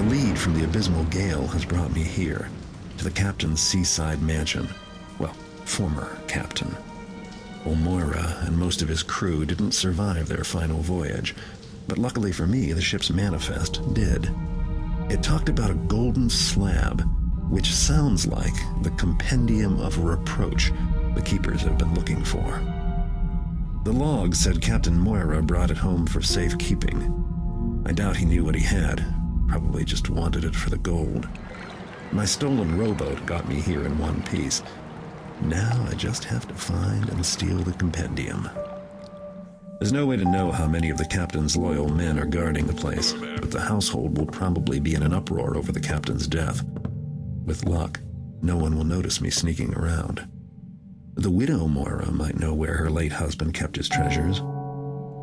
The lead from the abysmal gale has brought me here, to the captain's seaside mansion. Well, former captain. Moira and most of his crew didn't survive their final voyage, but luckily for me, the ship's manifest did. It talked about a golden slab, which sounds like the compendium of reproach the keepers have been looking for. The log said Captain Moira brought it home for safekeeping. I doubt he knew what he had, probably just wanted it for the gold. My stolen rowboat got me here in one piece. Now I just have to find and steal the compendium. There's no way to know how many of the captain's loyal men are guarding the place, but the household will probably be in an uproar over the captain's death. With luck, no one will notice me sneaking around. The widow Moira might know where her late husband kept his treasures.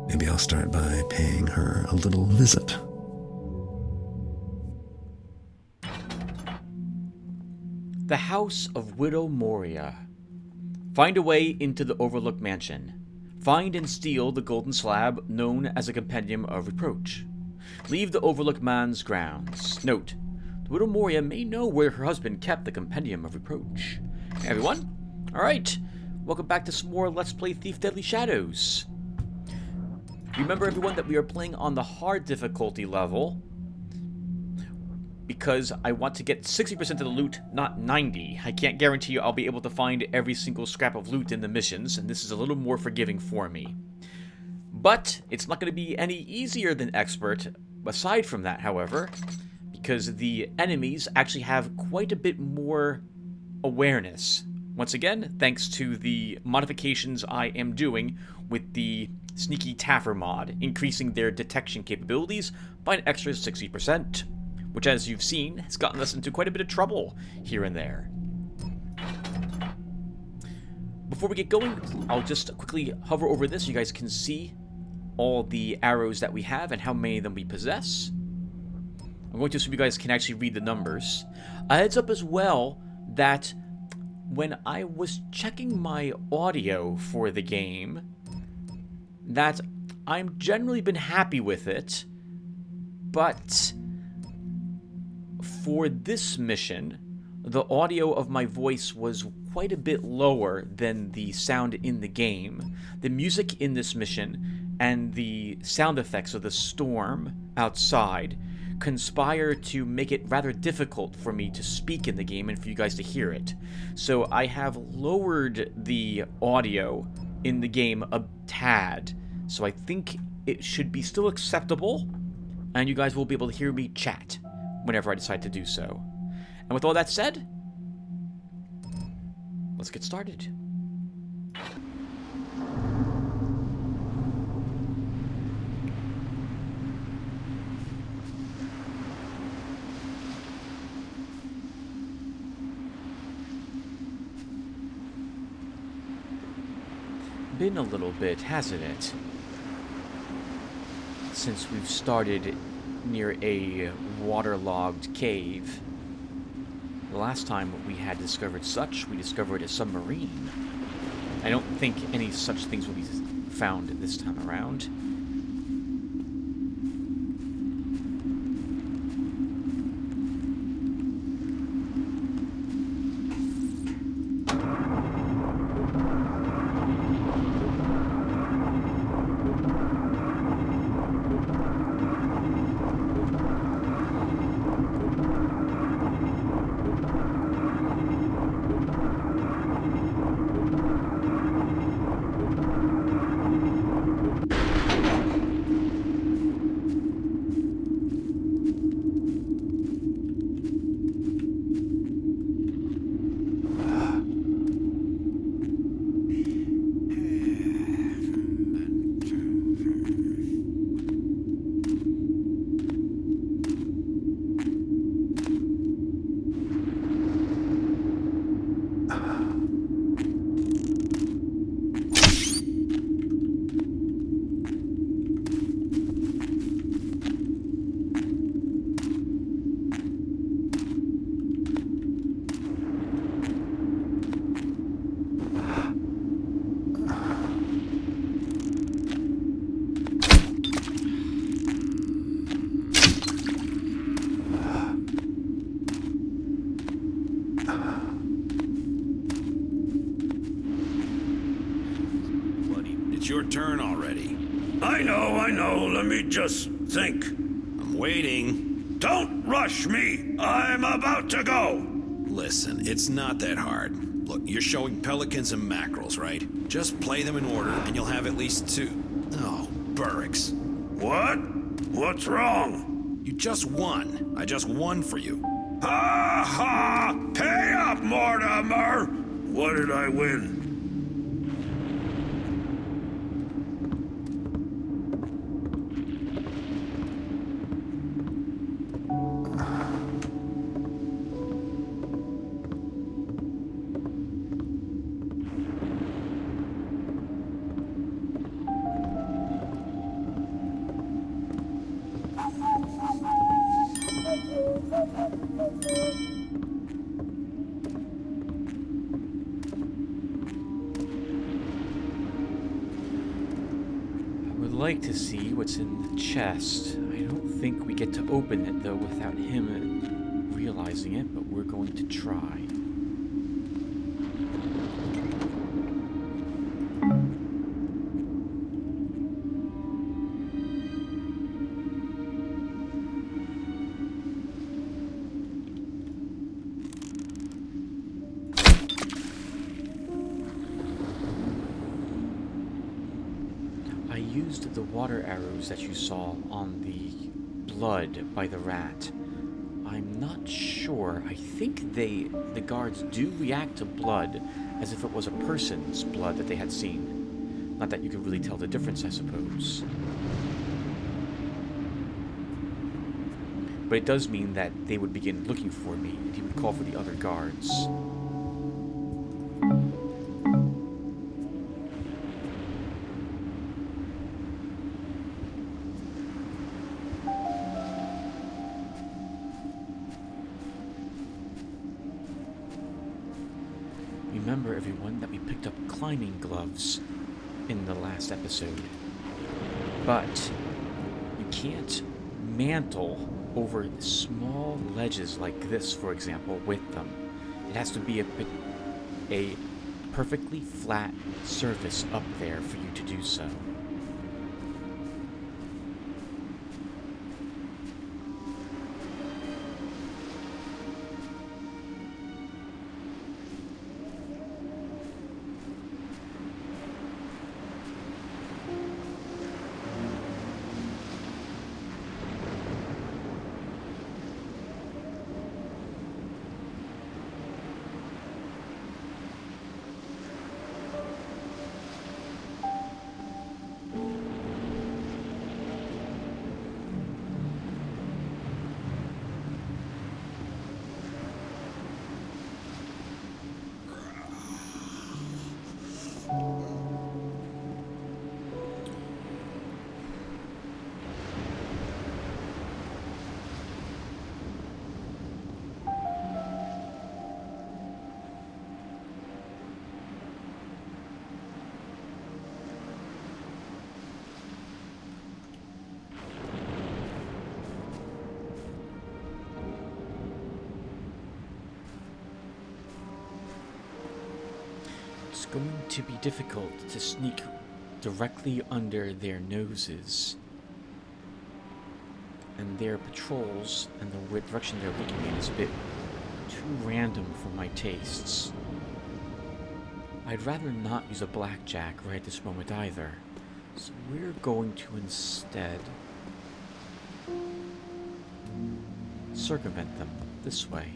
Maybe I'll start by paying her a little visit. The House of Widow Moria. Find a way into the Overlooked Mansion. Find and steal the golden slab known as a compendium of reproach. Leave the Overlooked Man's grounds. Note, the Widow Moria may know where her husband kept the compendium of reproach. Hey everyone. Alright, welcome back to some more Let's Play Thief Deadly Shadows. Remember everyone that we are playing on the hard difficulty level, because I want to get 60% of the loot, not 90. I can't guarantee you I'll be able to find every single scrap of loot in the missions, and this is a little more forgiving for me. But it's not going to be any easier than Expert, aside from that, however, because the enemies actually have quite a bit more awareness. Once again, thanks to the modifications I am doing with the Sneaky Taffer mod, increasing their detection capabilities by an extra 60%. Which, as you've seen, has gotten us into quite a bit of trouble here and there. Before we get going, I'll just quickly hover over this so you guys can see all the arrows that we have and how many of them we possess. I'm going to so you guys can actually read the numbers. A heads up as well that when I was checking my audio for the game, that I've generally been happy with it, but for this mission, the audio of my voice was quite a bit lower than the sound in the game. The music in this mission and the sound effects of the storm outside conspire to make it rather difficult for me to speak in the game and for you guys to hear it. So I have lowered the audio in the game a tad. So I think it should be still acceptable, and you guys will be able to hear me chat whenever I decide to do so. And with all that said, let's get started. Been a little bit, hasn't it? Since we've started near a waterlogged cave. The last time we had discovered such, we discovered a submarine. I don't think any such things will be found this time around. turn already. I know. Let me just think. I'm waiting. Don't rush me. I'm about to go. Listen, it's not that hard. Look, you're showing pelicans and mackerels, right? Just play them in order, and you'll have at least 2. Oh, Burricks. What? What's wrong? You just won. I just won for you. Ha ha! Pay up, Mortimer! What did I win? Like to see what's in the chest. I don't think we get to open it though without him realizing it, but we're going to try. The water arrows that you saw on the blood by the rat. I'm not sure. I think the guards do react to blood as if it was a person's blood that they had seen. Not that you could really tell the difference, I suppose. But it does mean that they would begin looking for me, and he would call for the other guards. Remember, everyone, that we picked up climbing gloves in the last episode. But you can't mantle over small ledges like this, for example, with them. It has to be a perfectly flat surface up there for you to do so. It's going to be difficult to sneak directly under their noses. And their patrols and the direction they're looking in is a bit too random for my tastes. I'd rather not use a blackjack right at this moment either. So we're going to instead circumvent them this way.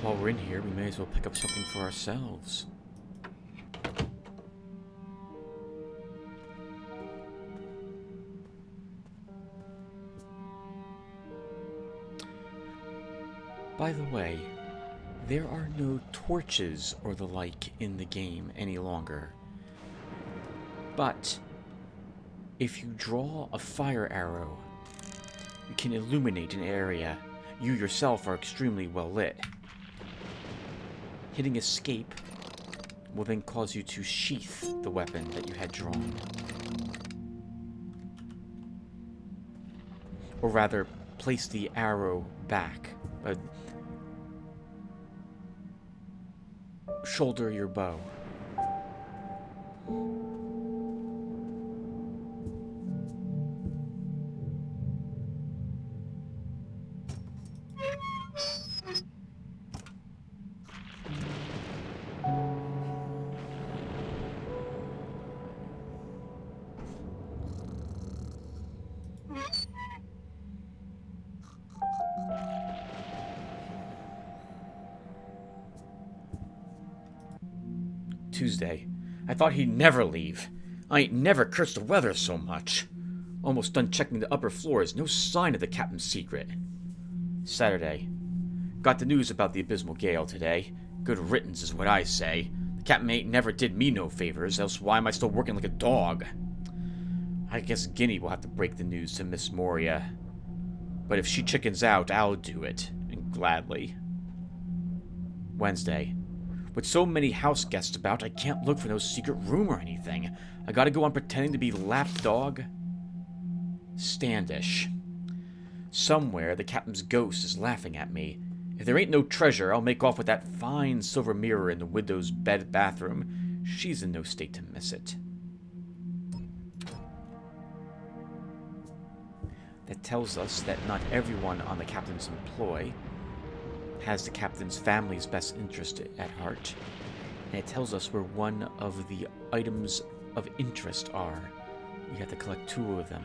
While we're in here, we may as well pick up something for ourselves. By the way, there are no torches or the like in the game any longer. But if you draw a fire arrow, you can illuminate an area. You yourself are extremely well lit. Hitting escape will then cause you to sheath the weapon that you had drawn. Or rather, place the arrow back. Shoulder your bow. Tuesday. I thought he'd never leave. I ain't never cursed the weather so much. Almost done checking the upper floors. No sign of the captain's secret. Saturday. Got the news about the abysmal gale today. Good riddance is what I say. The captain ain't never did me no favors, else why am I still working like a dog? I guess Guinea will have to break the news to Miss Moria. But if she chickens out, I'll do it. And gladly. Wednesday. With so many house guests about, I can't look for no secret room or anything. I gotta go on pretending to be lapdog Standish. Somewhere, the captain's ghost is laughing at me. If there ain't no treasure, I'll make off with that fine silver mirror in the widow's bathroom. She's in no state to miss it. That tells us that not everyone on the captain's employ has the captain's family's best interest at heart, and it tells us where one of the items of interest are. We have to collect 2 of them.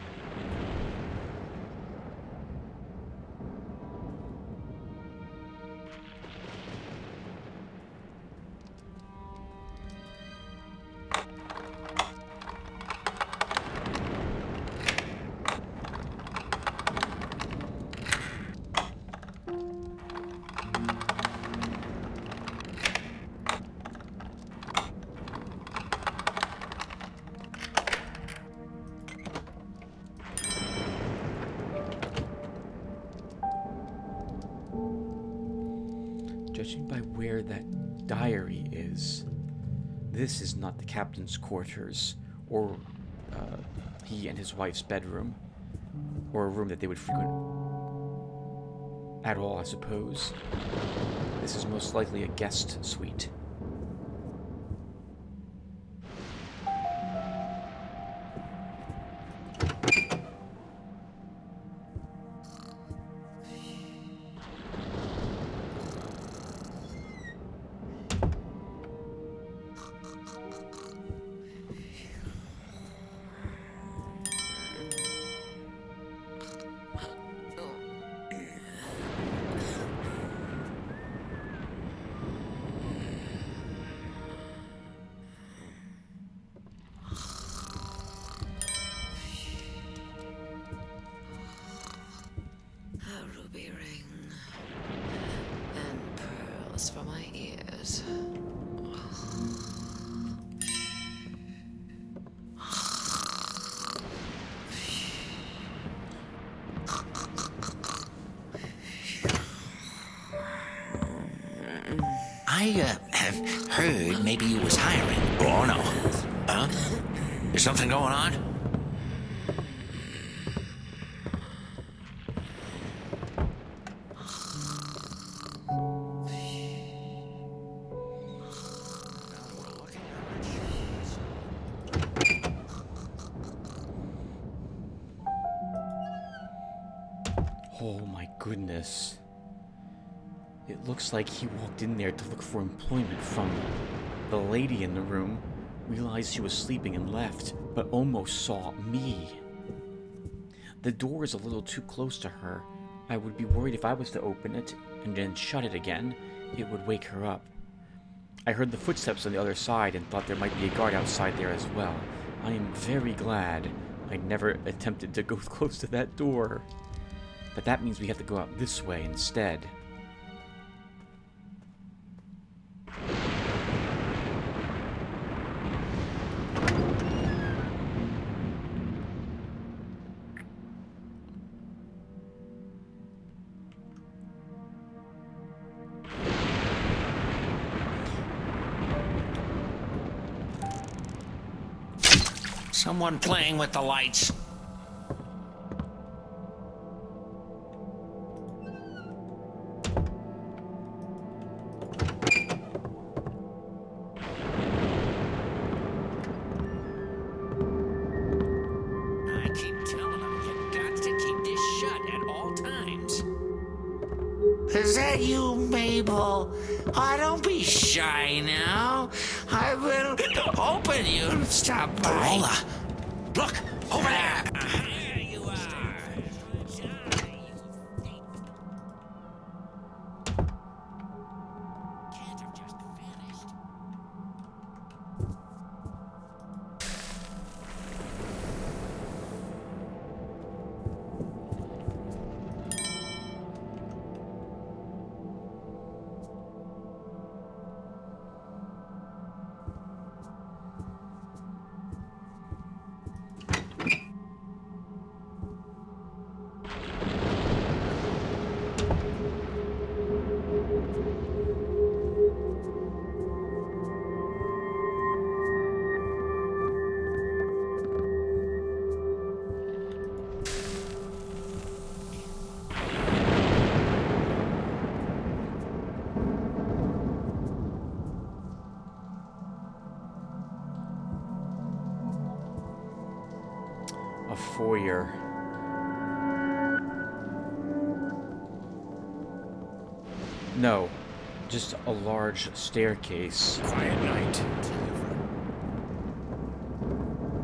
Judging by where that diary is, this is not the captain's quarters, or he and his wife's bedroom, or a room that they would frequent at all, I suppose. This is most likely a guest suite. For my ears. I have heard maybe you was hiring. Oh no. Huh? Is something going on? Oh my goodness. It looks like he walked in there to look for employment from the lady in the room, realized she was sleeping and left, but almost saw me. The door is a little too close to her. I would be worried if I was to open it and then shut it again, it would wake her up. I heard the footsteps on the other side and thought there might be a guard outside there as well. I am very glad I never attempted to go close to that door. But that means we have to go out this way instead. Someone playing with the lights. I keep telling them you got to keep this shut at all times. Is that you, Mabel? Oh, don't be shy now. I will open you. Stop by. Lola, look, over there. There you are. Can't have just vanished. A foyer. No, just a large staircase. Quiet night.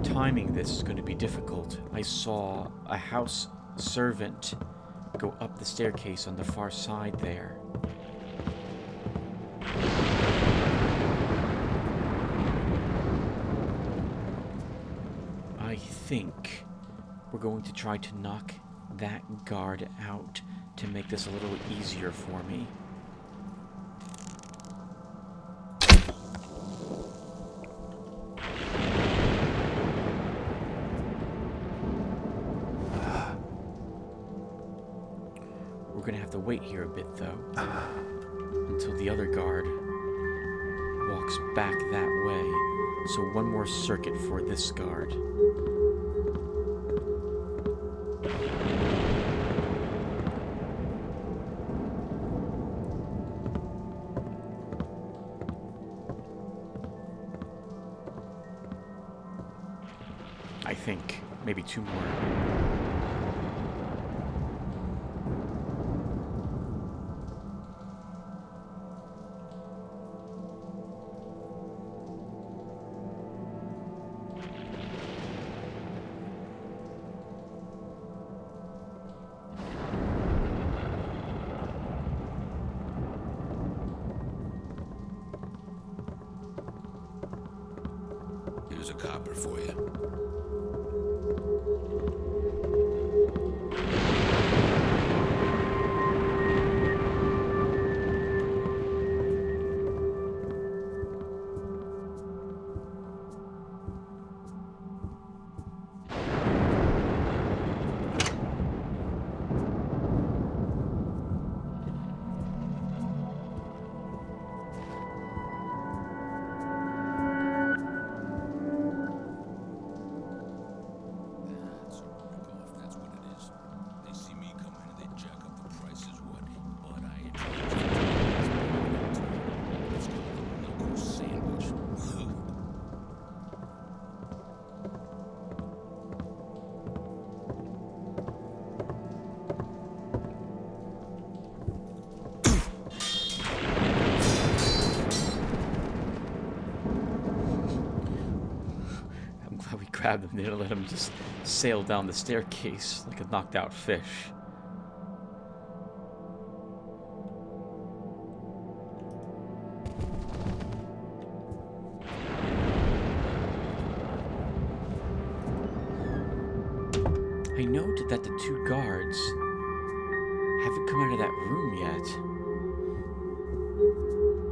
Timing this is going to be difficult. I saw a house servant go up the staircase on the far side there. I think we're going to try to knock that guard out to make this a little easier for me. We're gonna have to wait here a bit, though, until the other guard walks back that way. So one more circuit for this guard. I think maybe two more. Here's a copper for you. Grabbed him, they didn't let him just sail down the staircase like a knocked out fish. I noted that the two guards haven't come out of that room yet.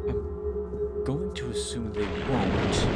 I'm going to assume they won't.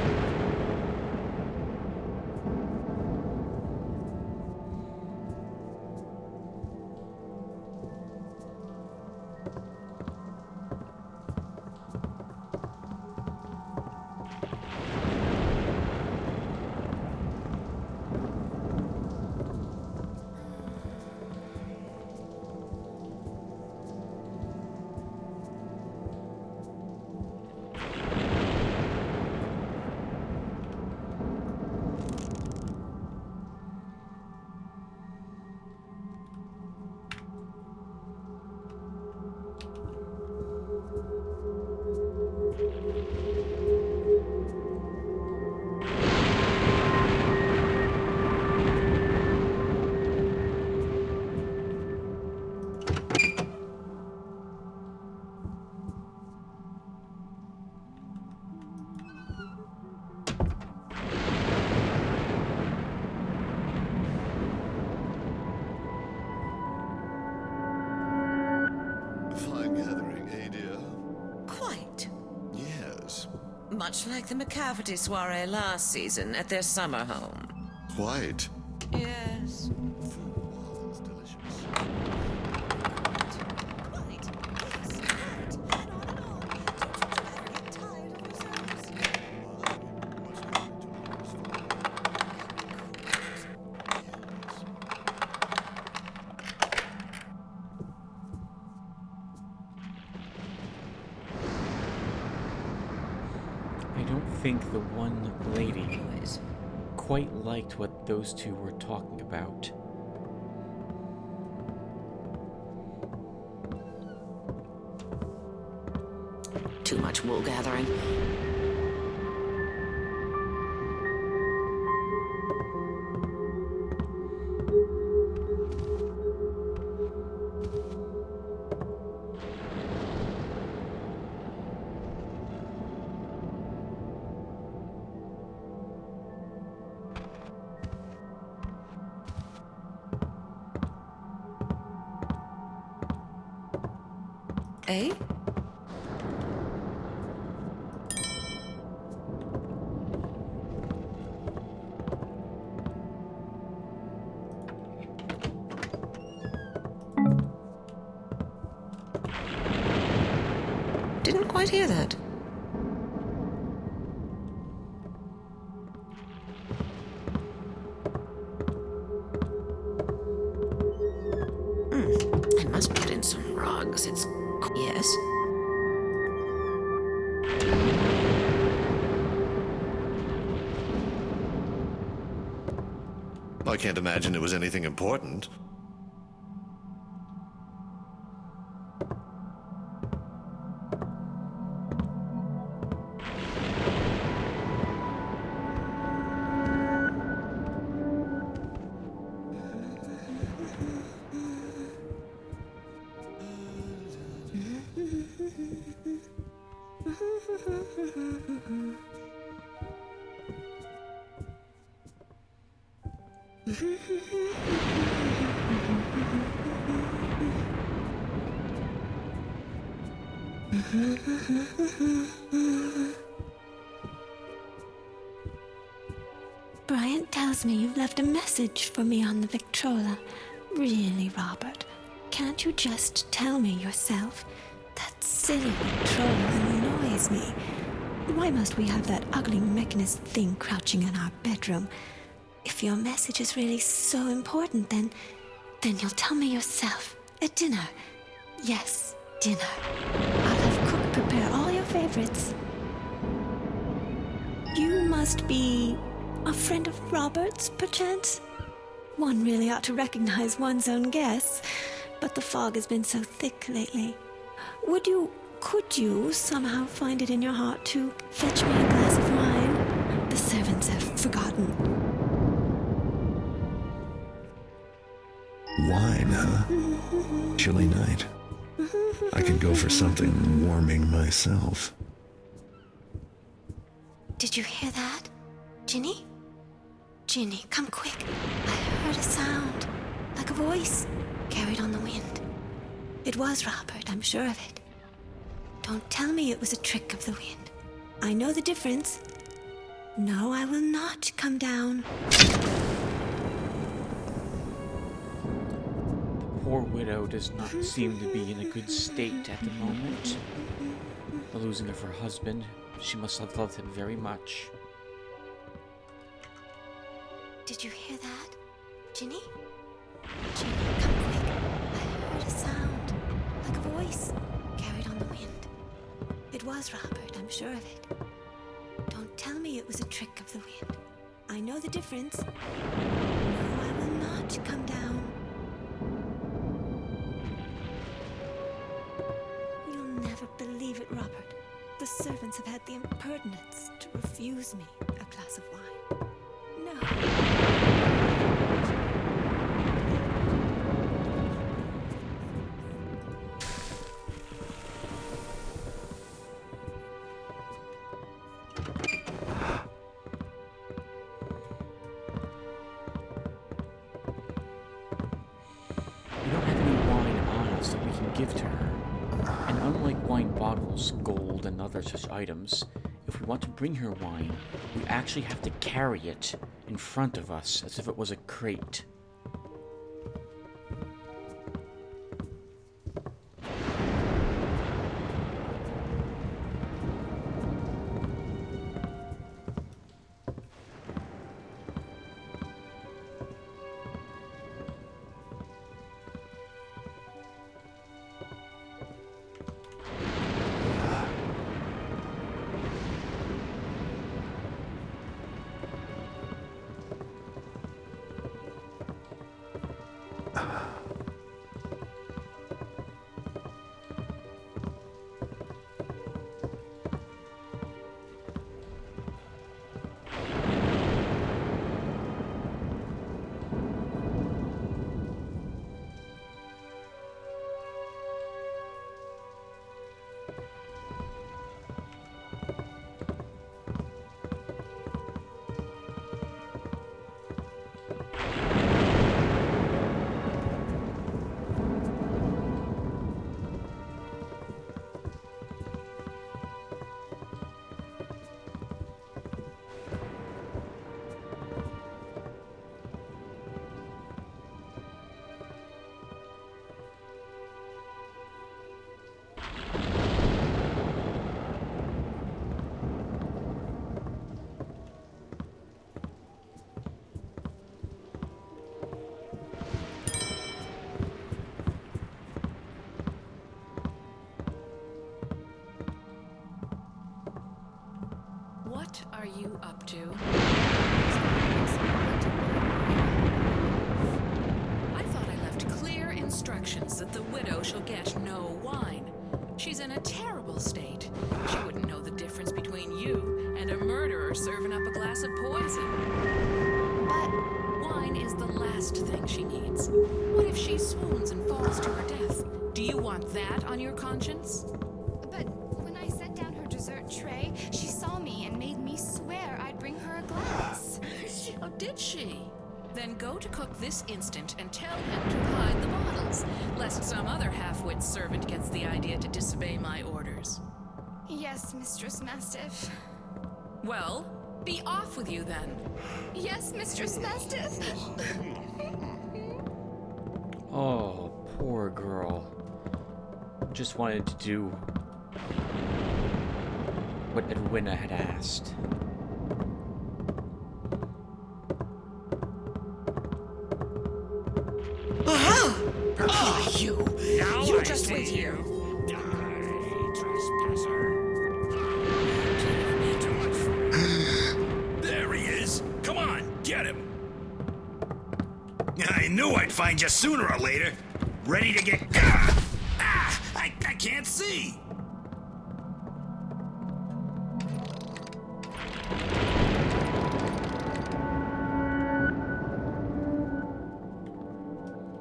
Much like the McCafferty soiree last season at their summer home. Quite. Yes. I don't think the one lady quite liked what those two were talking about. Too much wool gathering. Eh? Didn't quite hear that. I must put in some rugs. It's... Yes? I can't imagine it was anything important. Bryant tells me you've left a message for me on the Victrola. Really, Robert, can't you just tell me yourself? That silly Victrola annoys me. Why must we have that ugly mechanist thing crouching in our bedroom? If your message is really so important, then you'll tell me yourself. At dinner. Yes, dinner. I'll have cook prepare all your favorites. You must be a friend of Robert's, perchance? One really ought to recognize one's own guests, but the fog has been so thick lately. Could you somehow find it in your heart to fetch me a glass of wine? The servants have forgotten. Wine, huh? Chilly night. I could go for something warming myself. Did you hear that? Ginny? Ginny, come quick. I heard a sound, like a voice, carried on the wind. It was Robert, I'm sure of it. Don't tell me it was a trick of the wind. I know the difference. No, I will not come down. The poor widow does not seem to be in a good state at the moment. The losing of her husband, she must have loved him very much. Did you hear that? Ginny? Ginny, come quick. I heard a sound, like a voice, carried on the wind. It was Robert, I'm sure of it. Don't tell me it was a trick of the wind. I know the difference. No, I will not come down. You'll never believe it, Robert. The servants have had the impertinence to refuse me a glass of wine. No. We don't have any wine on us that we can give to her. And unlike wine bottles, gold, and other such items, if we want to bring her wine, we actually have to carry it in front of us as if it was a crate. What are you up to? I thought I left clear instructions that the widow shall get no wine. She's in a terrible state. She wouldn't know the difference between you and a murderer serving up a glass of poison. But wine is the last thing she needs. What if she swoons and falls to her death? Do you want that on your conscience? But when I set down her dessert tray, she saw me and made me swear I'd bring her a glass. Oh, did she? Then go to cook this instant and tell him to hide the bottles, lest some other half-wit servant gets the idea to disobey my orders. Yes, Mistress Mastiff. Well, be off with you then. Yes, Mistress Mastiff. Oh, poor girl. Just wanted to do what Edwina had asked. Oh, you! Now You I just see wait here. you. Die, trespasser. Too much fun. There he is. Come on, get him. I knew I'd find you sooner or later. Ready to get... I can't see.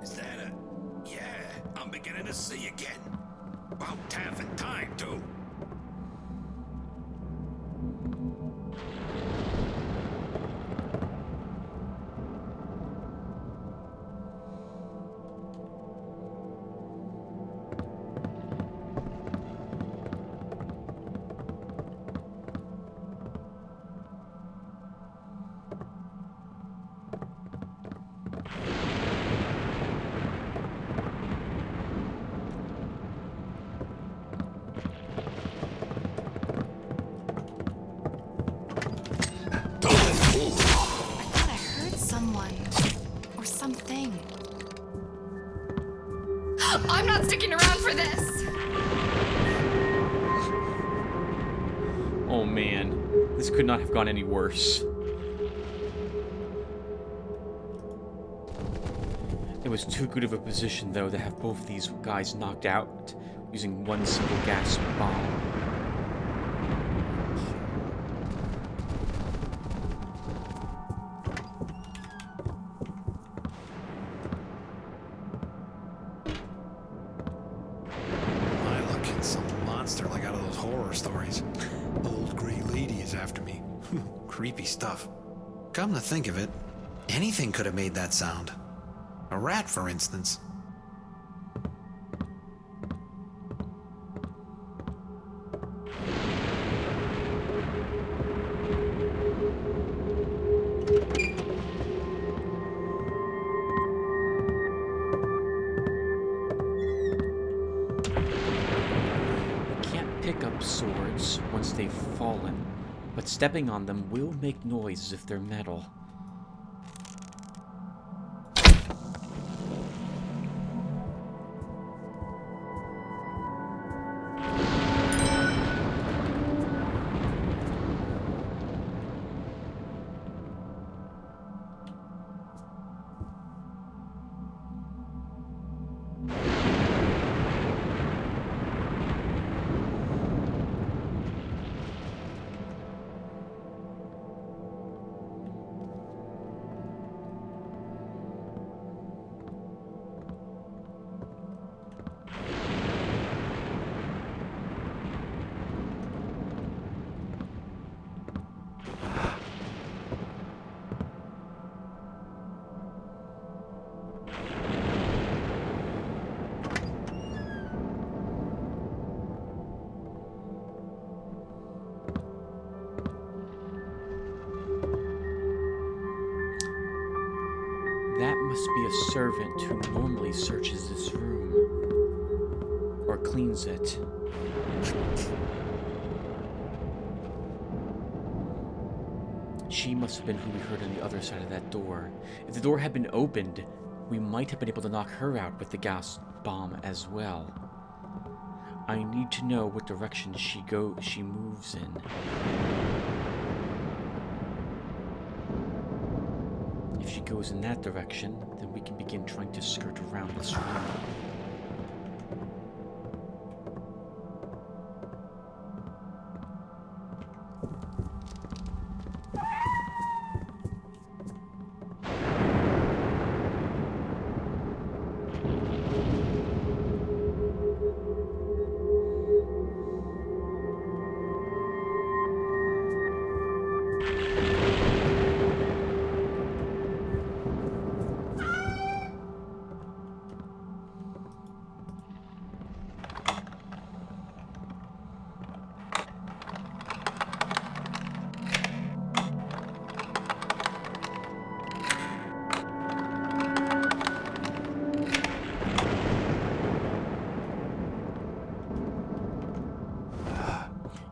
Is that a... Yeah, I'm beginning to see again. About half in time, too. I thought I heard someone. Or something. I'm not sticking around for this! Oh man, this could not have gone any worse. It was too good of a position, though, to have both these guys knocked out using one single gas bomb. I look at some monster like out of those horror stories. Old gray lady is after me. Creepy stuff. Come to think of it, anything could have made that sound. A rat, for instance. if they've fallen, but stepping on them will make noise if they're metal. That must be a servant who normally searches this room. Or cleans it. She must have been who we heard on the other side of that door. If the door had been opened, we might have been able to knock her out with the gas bomb as well. I need to know what direction she moves in. If she goes in that direction, then we can begin trying to skirt around this room.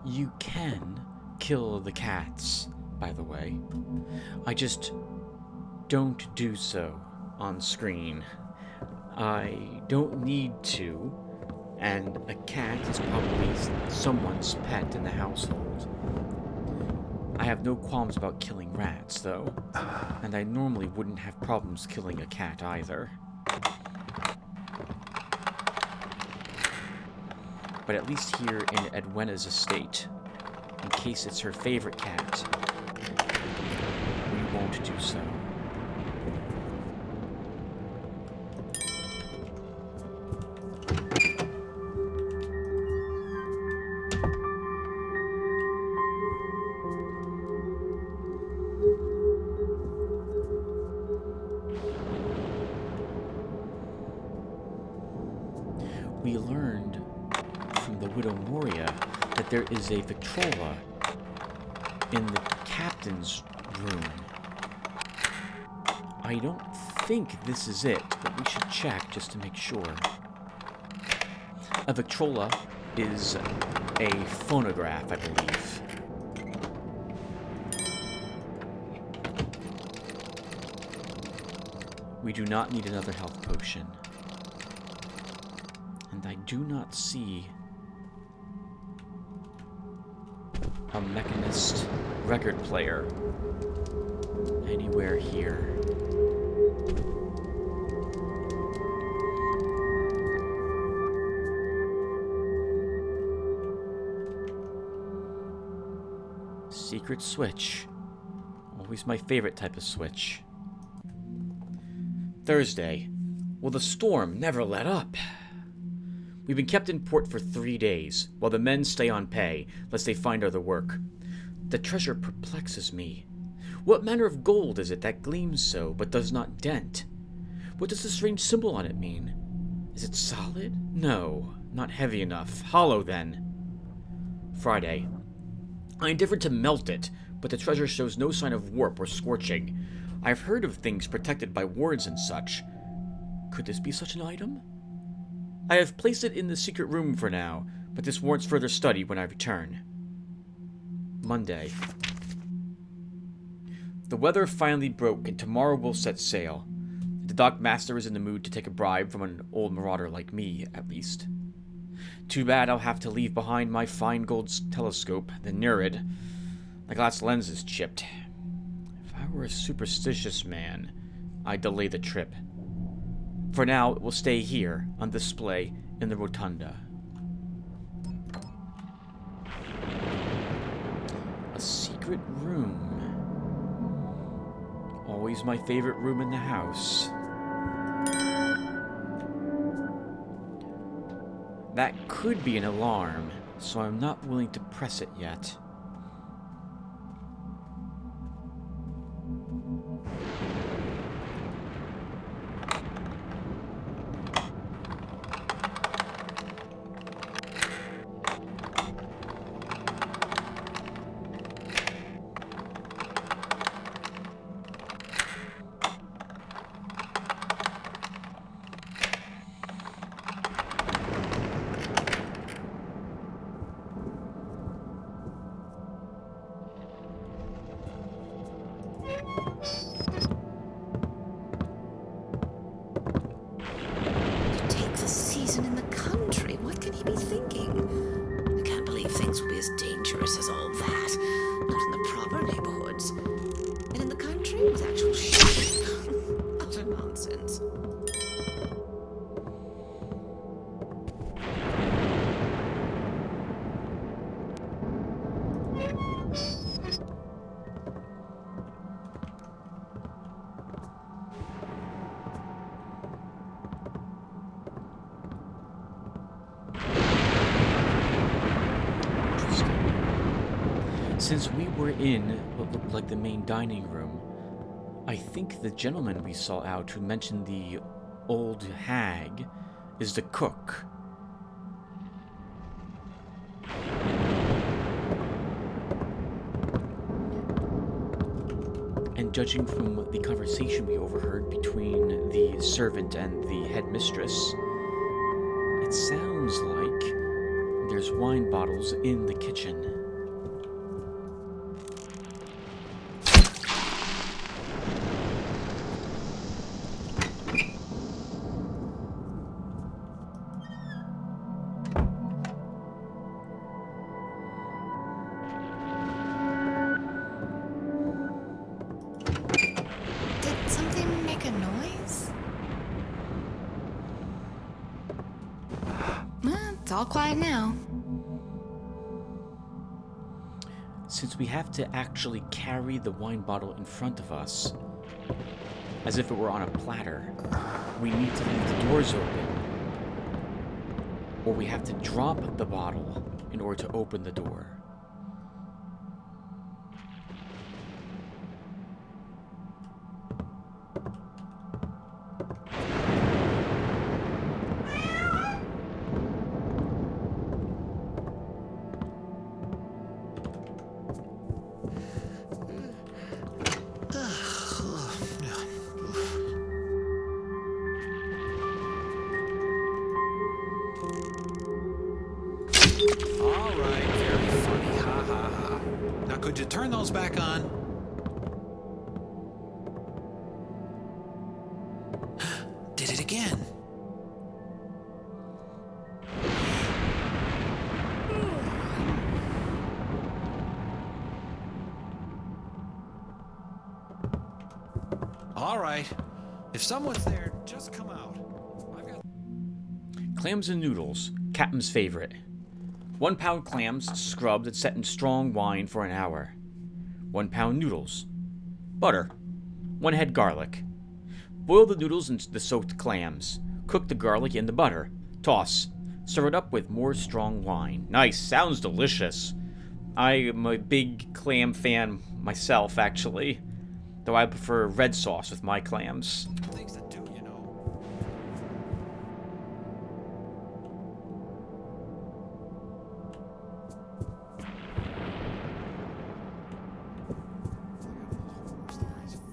You can kill the cats, by the way. I just don't do so on screen. I don't need to, and a cat is probably someone's pet in the household. I have no qualms about killing rats, though, and I normally wouldn't have problems killing a cat either. But at least here in Edwena's estate, in case it's her favorite cat, we won't do so. We learned from the Widow Moria that there is a Victrola in the captain's room. I don't think this is it, but we should check just to make sure. A Victrola is a phonograph, I believe. We do not need another health potion. And I do not see a mechanist record player anywhere here. Secret switch. Always my favorite type of switch. Thursday. Well, the storm never let up. We've been kept in port for 3 days, while the men stay on pay, lest they find other work. The treasure perplexes me. What manner of gold is it that gleams so, but does not dent? What does the strange symbol on it mean? Is it solid? No, not heavy enough. Hollow, then. Friday. I endeavored to melt it, but the treasure shows no sign of warp or scorching. I've heard of things protected by wards and such. Could this be such an item? I have placed it in the secret room for now, but this warrants further study when I return. Monday. The weather finally broke, and tomorrow we'll set sail. The dockmaster is in the mood to take a bribe from an old marauder like me, at least. Too bad I'll have to leave behind my fine gold telescope, the Nerid. The glass lens is chipped. If I were a superstitious man, I'd delay the trip. For now, it will stay here, on display, in the rotunda. A secret room. Always my favorite room in the house. That could be an alarm, so I'm not willing to press it yet. Since we were in what looked like the main dining room, I think the gentleman we saw out who mentioned the old hag is the cook. And judging from the conversation we overheard between the servant and the headmistress, it sounds like there's wine bottles in the kitchen. All quiet now. Since we have to actually carry the wine bottle in front of us, as if it were on a platter, we need to leave the doors open. Or we have to drop the bottle in order to open the door. Could you turn those back on? Did it again. All right. If someone's there, just come out. Clams and noodles, Captain's favorite. 1 pound clams, scrubbed and set in strong wine for an hour. 1 pound noodles. Butter. 1 head garlic. Boil the noodles into the soaked clams. Cook the garlic in the butter. Toss. Serve it up with more strong wine. Nice, sounds delicious. I am a big clam fan myself, actually. Though I prefer red sauce with my clams. Things that do, you know.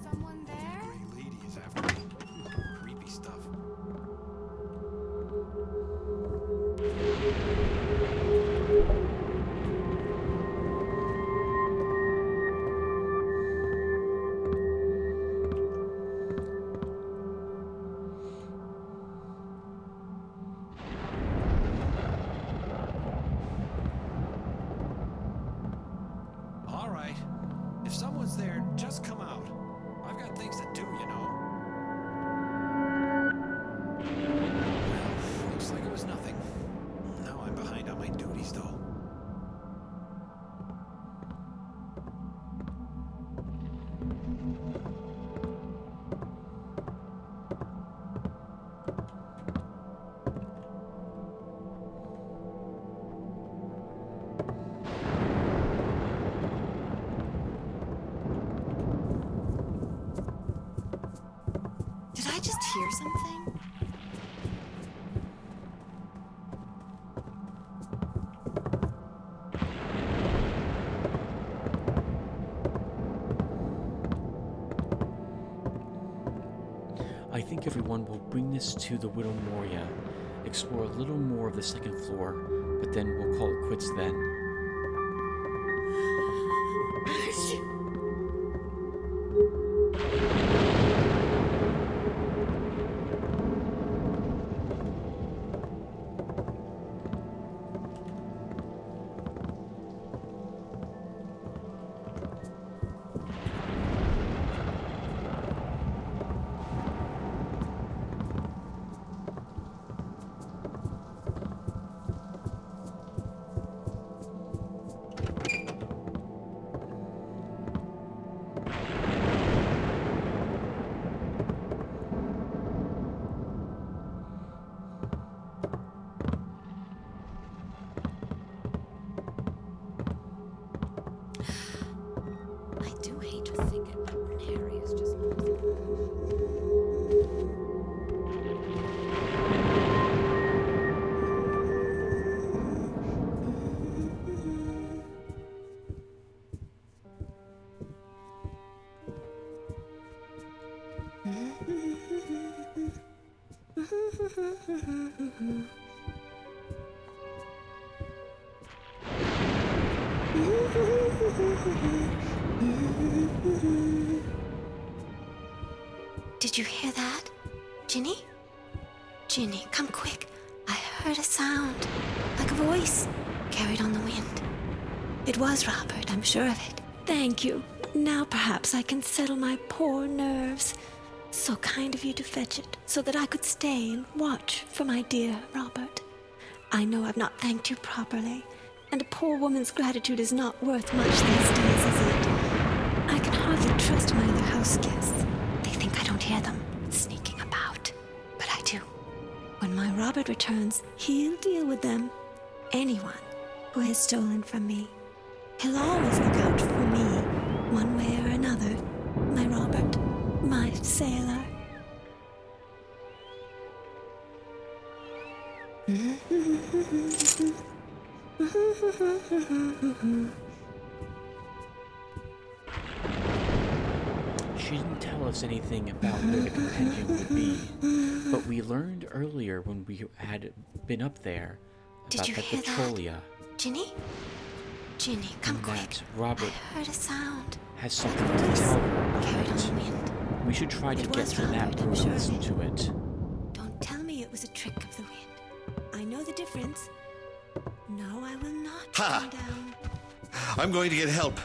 Someone there? Gray lady is after me. Creepy stuff. anyone's there, just come out. I've got things to do, you know. Well, looks like it was nothing. Now I'm behind on my duties, though. Did I just hear something? I think everyone will bring this to the Widow Moria, explore a little more of the second floor, but then we'll call it quits then. I do hate to think it, but Harry is just... Did you hear that? Ginny? Ginny, come quick. I heard a sound, like a voice, carried on the wind. It was Robert, I'm sure of it. Thank you. Now perhaps I can settle my poor nerves. So kind of you to fetch it, so that I could stay and watch for my dear Robert. I know I've not thanked you properly, and a poor woman's gratitude is not worth much these days, is it? I can hardly trust my other house guests. They think I don't hear them sneaking about, but I do. When my Robert returns, he'll deal with them. Anyone who has stolen from me. He'll always look out for me, one way or another. My Robert, my sailor. She didn't tell us anything about where the compendium would be, but we learned earlier when we had been up there Did about you that hear Petrolia. that? Ginny? Ginny, come and quick. that Robert I heard a sound. has something to tell her Carried on about the it. wind. We should try to It get was to that Robert, I'm room sure and of listen it. to it. Don't tell me it was a trick of the wind. I know the difference. No, I will not Ha! come down. I'm going to get help.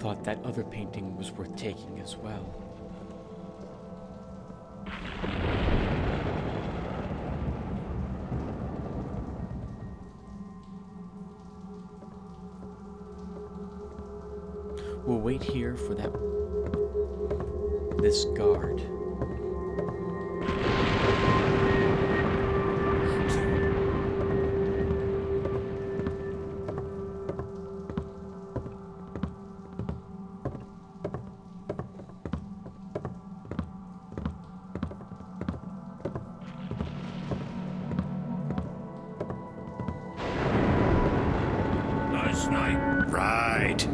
thought that other painting was worth taking as well. We'll wait here for this guard. Nice night. Right.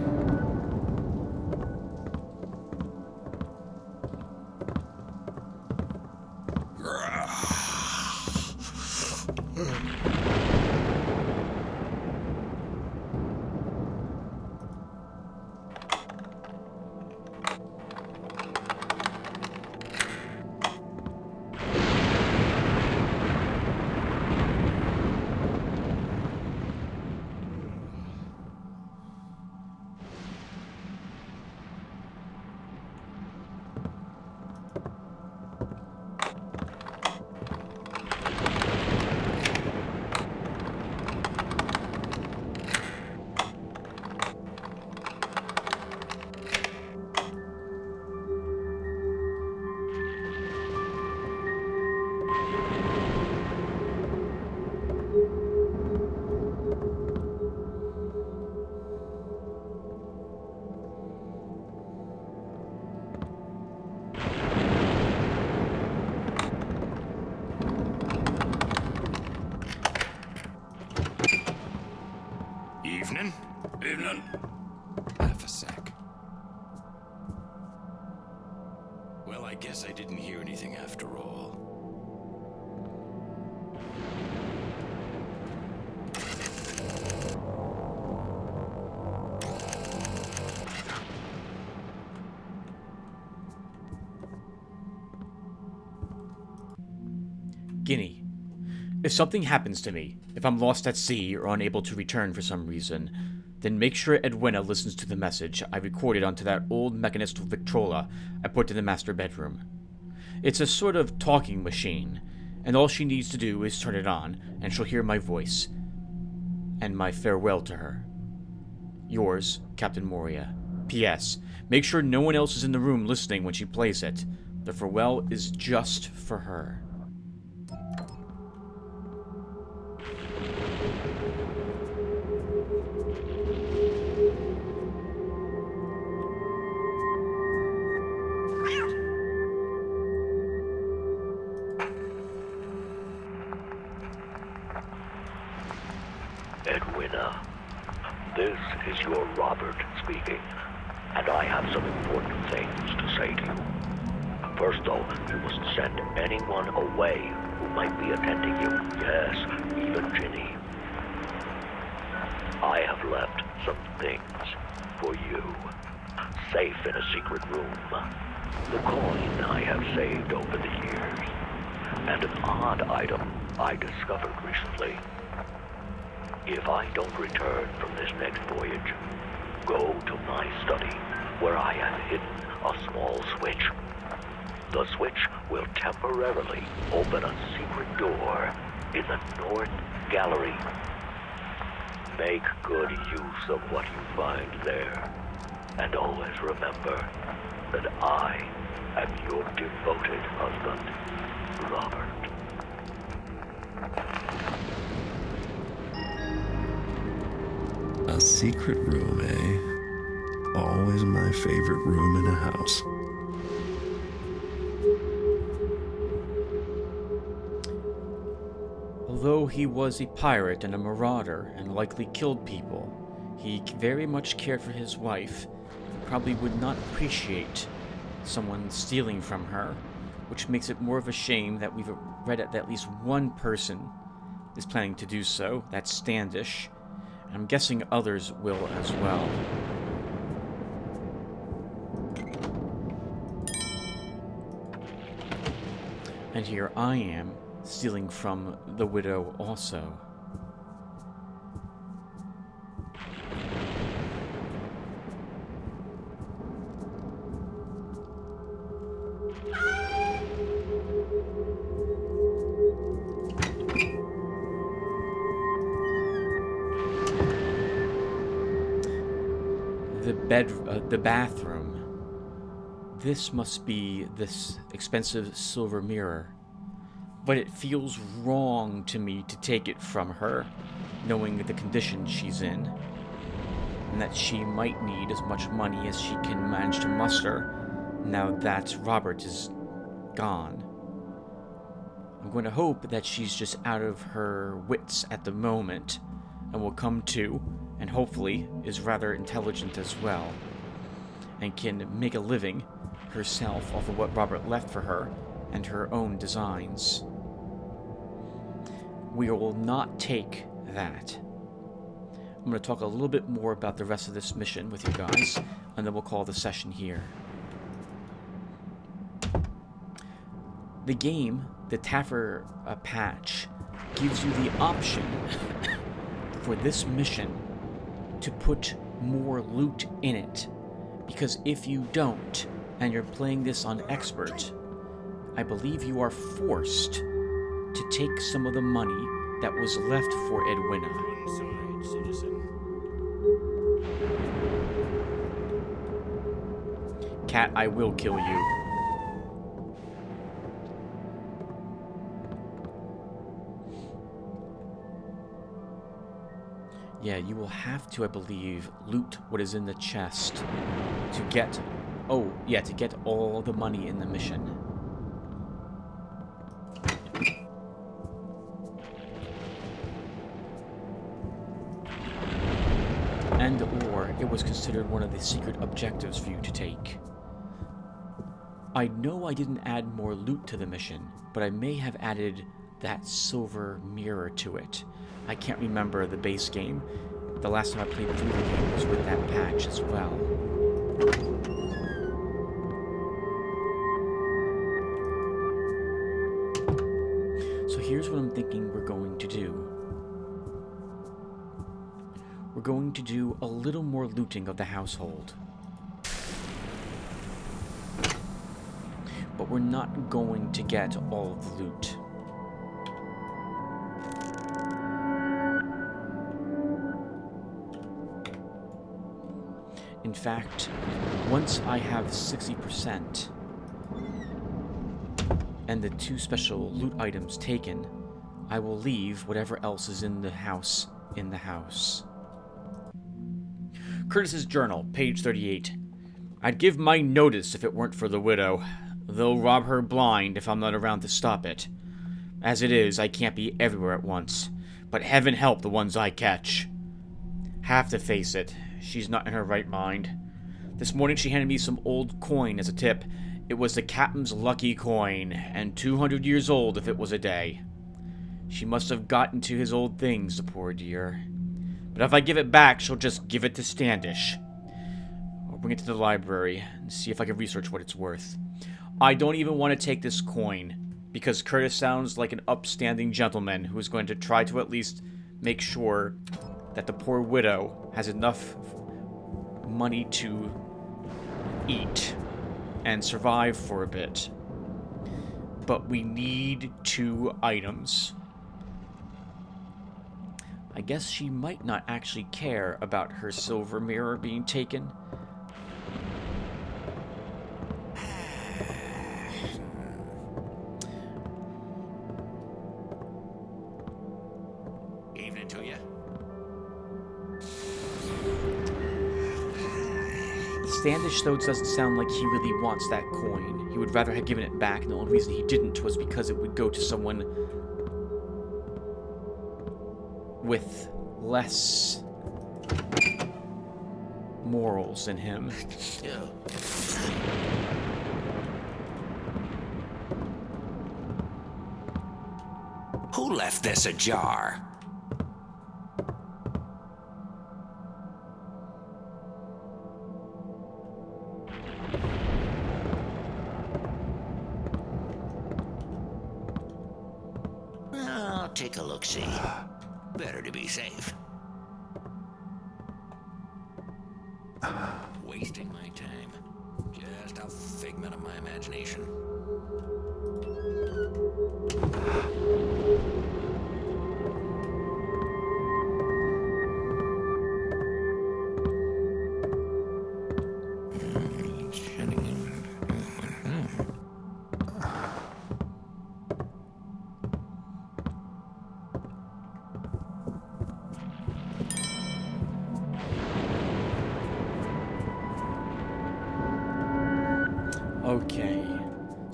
Evening? Evening. Half a sec. Well, I guess I didn't hear anything after all. Guinea. If something happens to me, if I'm lost at sea or unable to return for some reason, then make sure Edwina listens to the message I recorded onto that old mechanist Victrola I put in the master bedroom. It's a sort of talking machine, and all she needs to do is turn it on, and she'll hear my voice, and my farewell to her. Yours, Captain Moria. P.S. Make sure no one else is in the room listening when she plays it. The farewell is just for her. Edwina, this is your Robert speaking, and I have some important things to say to you. First, though, you must send anyone away who might be attending you. Yes, even Ginny. I have left some things for you, safe in a secret room. The coin I have saved over the years, and an odd item I discovered recently. If I don't return from this next voyage, go to my study, where I have hidden a small switch. The switch will temporarily open a secret door in the North Gallery. Make good use of what you find there, and always remember that I am your devoted husband, Robert. A secret room, eh? Always my favorite room in a house. Although he was a pirate and a marauder and likely killed people, he very much cared for his wife and probably would not appreciate someone stealing from her, which makes it more of a shame that we've read that at least one person is planning to do so. That's Standish. And I'm guessing others will as well. And here I am, stealing from the widow also. the bathroom. This must be this expensive silver mirror. But it feels wrong to me to take it from her, knowing the condition she's in, and that she might need as much money as she can manage to muster now that Robert is gone. I'm going to hope that she's just out of her wits at the moment and will come to, and hopefully is rather intelligent as well, and can make a living herself off of what Robert left for her and her own designs. We will not take that. I'm going to talk a little bit more about the rest of this mission with you guys, and then we'll call the session here. The game, the Taffer patch, gives you the option for this mission to put more loot in it. Because if you don't, and you're playing this on Expert, I believe you are forced to take some of the money that was left for Edwina. Cat, I will kill you. Yeah, you will have to, I believe, loot what is in the chest to get... Oh, yeah, to get all the money in the mission. And or it was considered one of the secret objectives for you to take. I know I didn't add more loot to the mission, but I may have added that silver mirror to it. I can't remember the base game. The last time I played through the game was with that patch as well. So here's what I'm thinking we're going to do. We're going to do a little more looting of the household. But we're not going to get all of the loot. In fact, once I have 60% and the 2 special loot items taken, I will leave whatever else is in the house in the house. Curtis's journal, page 38. I'd give my notice if it weren't for the widow. They'll rob her blind if I'm not around to stop it. As it is, I can't be everywhere at once, but heaven help the ones I catch. Have to face it, she's not in her right mind. This morning she handed me some old coin as a tip. It was the captain's lucky coin, and 200 years old if it was a day. She must have gotten to his old things, the poor dear. But if I give it back, she'll just give it to Standish. I'll bring it to the library and see if I can research what it's worth. I don't even want to take this coin, because Curtis sounds like an upstanding gentleman who is going to try to at least make sure that the poor widow has enough money to eat and survive for a bit. But we need 2 items. I guess she might not actually care about her silver mirror being taken. Evening to you. Standish, though, doesn't sound like he really wants that coin. He would rather have given it back, and the only reason he didn't was because it would go to someone with less morals than him. Who left this ajar? I'll take a look-see. Better to be safe. Wasting my time. Just a figment of my imagination.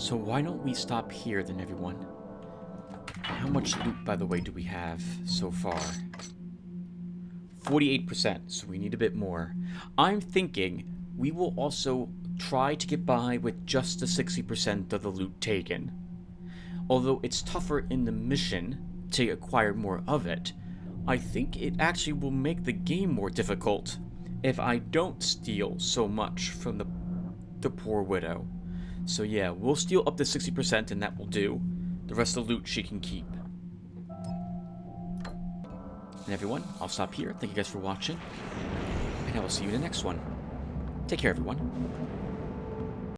So why don't we stop here then, everyone? How much loot, by the way, do we have so far? 48%, so we need a bit more. I'm thinking we will also try to get by with just the 60% of the loot taken. Although it's tougher in the mission to acquire more of it, I think it actually will make the game more difficult if I don't steal so much from the poor widow. So yeah, we'll steal up to 60% and that will do. The rest of the loot she can keep. And everyone, I'll stop here. Thank you guys for watching, and I will see you in the next one. Take care, everyone.